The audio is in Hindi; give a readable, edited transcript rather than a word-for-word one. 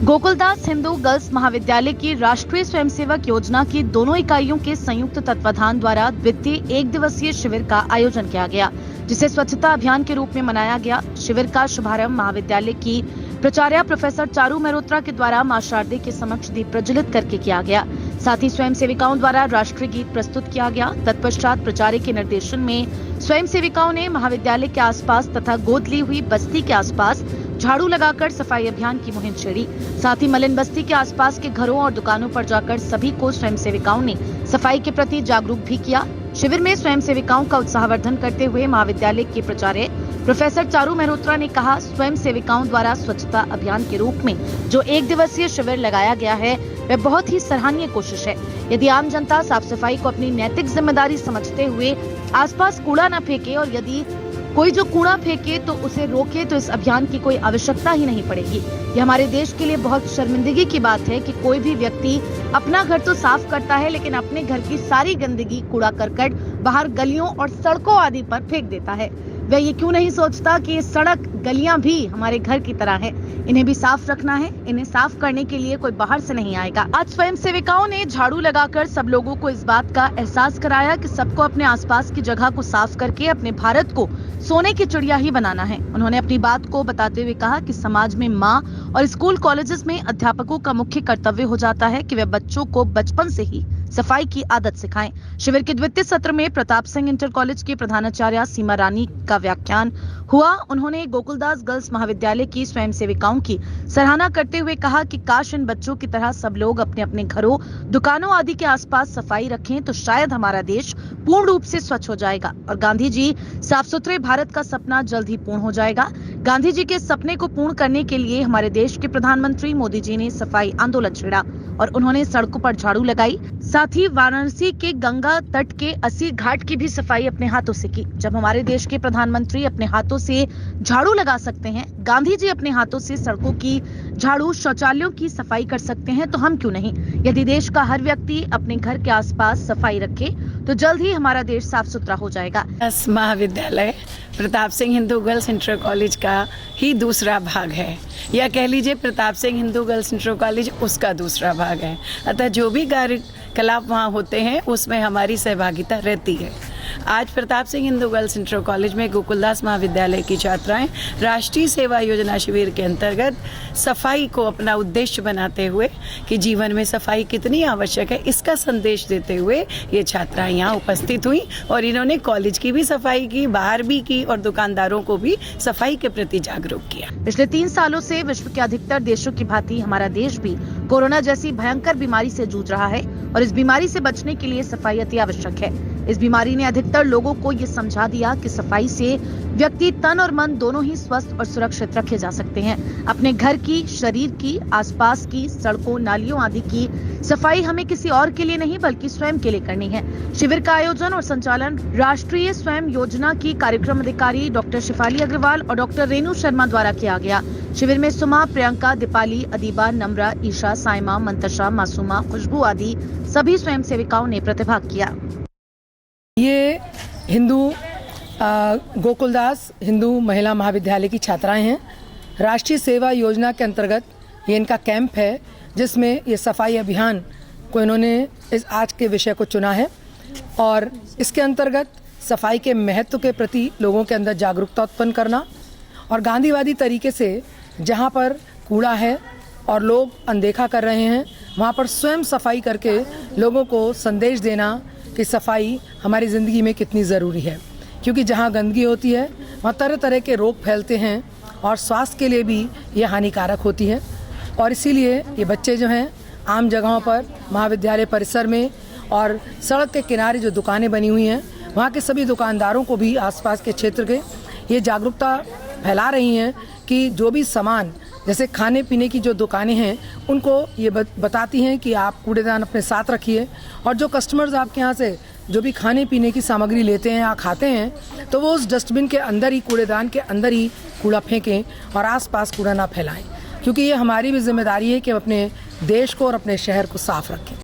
गोकुलदास हिंदू गर्ल्स महाविद्यालय की राष्ट्रीय स्वयंसेवक योजना की दोनों इकाइयों के संयुक्त तत्वाधान द्वारा द्वितीय एक दिवसीय शिविर का आयोजन किया गया, जिसे स्वच्छता अभियान के रूप में मनाया गया। शिविर का शुभारंभ महाविद्यालय की प्राचार्य प्रोफेसर चारू मेहरोत्रा के द्वारा मां शारदे के समक्ष दीप प्रज्वलित करके किया गया। साथ ही स्वयं सेविकाओं द्वारा राष्ट्रीय गीत प्रस्तुत किया गया। तत्पश्चात प्राचार्य के निर्देशन में स्वयं सेविकाओं ने महाविद्यालय के आसपास तथा गोद ली हुई बस्ती के आसपास झाड़ू लगाकर सफाई अभियान की मुहिम छेड़ी। साथ ही मलिन बस्ती के आसपास के घरों और दुकानों पर जाकर सभी को स्वयं सेविकाओं ने सफाई के प्रति जागरूक भी किया। शिविर में स्वयं सेविकाओं का उत्साहवर्धन करते हुए महाविद्यालय के प्राचार्य प्रोफेसर चारू मेहरोत्रा ने कहा, स्वयं सेविकाओं द्वारा स्वच्छता अभियान के रूप में जो एक दिवसीय शिविर लगाया गया है वह बहुत ही सराहनीय कोशिश है। यदि आम जनता साफ सफाई को अपनी नैतिक जिम्मेदारी समझते हुए आसपास कूड़ा न फेंके और यदि कोई जो कूड़ा फेंके तो उसे रोके तो इस अभियान की कोई आवश्यकता ही नहीं पड़ेगी। यह हमारे देश के लिए बहुत शर्मिंदगी की बात है कि कोई भी व्यक्ति अपना घर तो साफ करता है लेकिन अपने घर की सारी गंदगी कूड़ा करकट बाहर गलियों और सड़कों आदि पर फेंक देता है। वह ये क्यों नहीं सोचता कि ये सड़क गलियां भी हमारे घर की तरह है, इन्हें भी साफ रखना है। इन्हें साफ करने के लिए कोई बाहर से नहीं आएगा। आज स्वयं सेविकाओं ने झाड़ू लगाकर सब लोगों को इस बात का एहसास कराया कि सबको अपने आसपास की जगह को साफ करके अपने भारत को सोने की चिड़िया ही बनाना है। उन्होंने अपनी बात को बताते हुए कहा कि समाज में माँ और स्कूल कॉलेजेस में अध्यापकों का मुख्य कर्तव्य हो जाता है कि वे बच्चों को बचपन से ही सफाई की आदत सिखाएं। शिविर के द्वितीय सत्र में प्रताप सिंह इंटर कॉलेज के प्रधानाचार्य सीमा रानी का व्याख्यान हुआ। उन्होंने गोकुलदास गर्ल्स महाविद्यालय की स्वयं सेविकाओं की सराहना करते हुए कहा कि काश इन बच्चों की तरह सब लोग अपने अपने घरों, दुकानों आदि के आसपास सफाई रखें तो शायद हमारा देश पूर्ण रूप से स्वच्छ हो जाएगा और गांधी जी साफ सुथरे भारत का सपना जल्द ही पूर्ण हो जाएगा। गांधी जी के सपने को पूर्ण करने के लिए हमारे देश के प्रधानमंत्री मोदी जी ने सफाई आंदोलन छेड़ा और उन्होंने सड़कों पर झाड़ू लगाई। साथ ही वाराणसी के गंगा तट के 80 घाट की भी सफाई अपने हाथों से की। जब हमारे देश के प्रधानमंत्री अपने हाथों से झाड़ू लगा सकते हैं, गांधी जी अपने हाथों से सड़कों की झाड़ू, शौचालयों की सफाई कर सकते हैं तो हम क्यों नहीं। यदि देश का हर व्यक्ति अपने घर के आसपास सफाई रखे तो जल्द ही हमारा देश साफ सुथरा हो जाएगा। महाविद्यालय Pratap Singh Hindu girls inter college का ही दूसरा भाग है, या कह लीजिए Pratap Singh Hindu girls inter college उसका दूसरा भाग है। अतः जो भी कार्यकलाप वहाँ होते हैं उसमें हमारी सहभागिता रहती है। आज Pratap Singh Hindu girls inter college में गोकुलदास महाविद्यालय की छात्राएं राष्ट्रीय सेवा योजना शिविर के अंतर्गत सफाई को अपना उद्देश्य बनाते हुए कि जीवन में सफाई कितनी आवश्यक है, इसका संदेश देते हुए ये छात्राएं यहाँ उपस्थित हुई और इन्होंने कॉलेज की भी सफाई की, बाहर भी की और दुकानदारों को भी सफाई के प्रति जागरूक किया। पिछले 3 सालों से विश्व के अधिकतर देशों की भांति हमारा देश भी कोरोना जैसी भयंकर बीमारी से जूझ रहा है और इस बीमारी से बचने के लिए सफाई अति आवश्यक है। इस बीमारी ने अधिकतर लोगों को ये समझा दिया कि सफाई से व्यक्ति तन और मन दोनों ही स्वस्थ और सुरक्षित रखे जा सकते हैं। अपने घर की, शरीर की, आसपास की, सड़कों, नालियों आदि की सफाई हमें किसी और के लिए नहीं बल्कि स्वयं के लिए करनी है। शिविर का आयोजन और संचालन राष्ट्रीय स्वयं योजना की कार्यक्रम अधिकारी डॉक्टर शिफाली अग्रवाल और डॉक्टर रेणु शर्मा द्वारा किया गया। शिविर में सुमा, प्रियंका, दीपाली, अदीबा, नम्रा, ईशा, साइमा, मंतशा, मासूमा, खुशबू आदि सभी स्वयं सेविकाओं ने प्रतिभाग किया। ये गोकुलदास हिंदू महिला महाविद्यालय की छात्राएं हैं। राष्ट्रीय सेवा योजना के अंतर्गत ये इनका कैंप है जिसमें ये सफाई अभियान को इन्होंने इस आज के विषय को चुना है और इसके अंतर्गत सफाई के महत्व के प्रति लोगों के अंदर जागरूकता उत्पन्न करना और गांधीवादी तरीके से जहाँ पर कूड़ा है और लोग अनदेखा कर रहे हैं वहाँ पर स्वयं सफाई करके लोगों को संदेश देना कि सफाई हमारी ज़िंदगी में कितनी ज़रूरी है, क्योंकि जहाँ गंदगी होती है वहाँ तरह तरह के रोग फैलते हैं और स्वास्थ्य के लिए भी ये हानिकारक होती है। और इसीलिए ये बच्चे जो हैं आम जगहों पर, महाविद्यालय परिसर में और सड़क के किनारे जो दुकानें बनी हुई हैं वहाँ के सभी दुकानदारों को भी, आसपास के क्षेत्र के, ये जागरूकता फैला रही हैं कि जो भी सामान जैसे खाने पीने की जो दुकानें हैं उनको ये बताती हैं कि आप कूड़ेदान अपने साथ रखिए और जो कस्टमर्स आपके यहाँ से जो भी खाने पीने की सामग्री लेते हैं या खाते हैं तो वो उस डस्टबिन के अंदर ही, कूड़ेदान के अंदर ही कूड़ा फेंकें और आसपास कूड़ा ना फैलाएं, क्योंकि ये हमारी भी जिम्मेदारी है कि हम अपने देश को और अपने शहर को साफ रखें।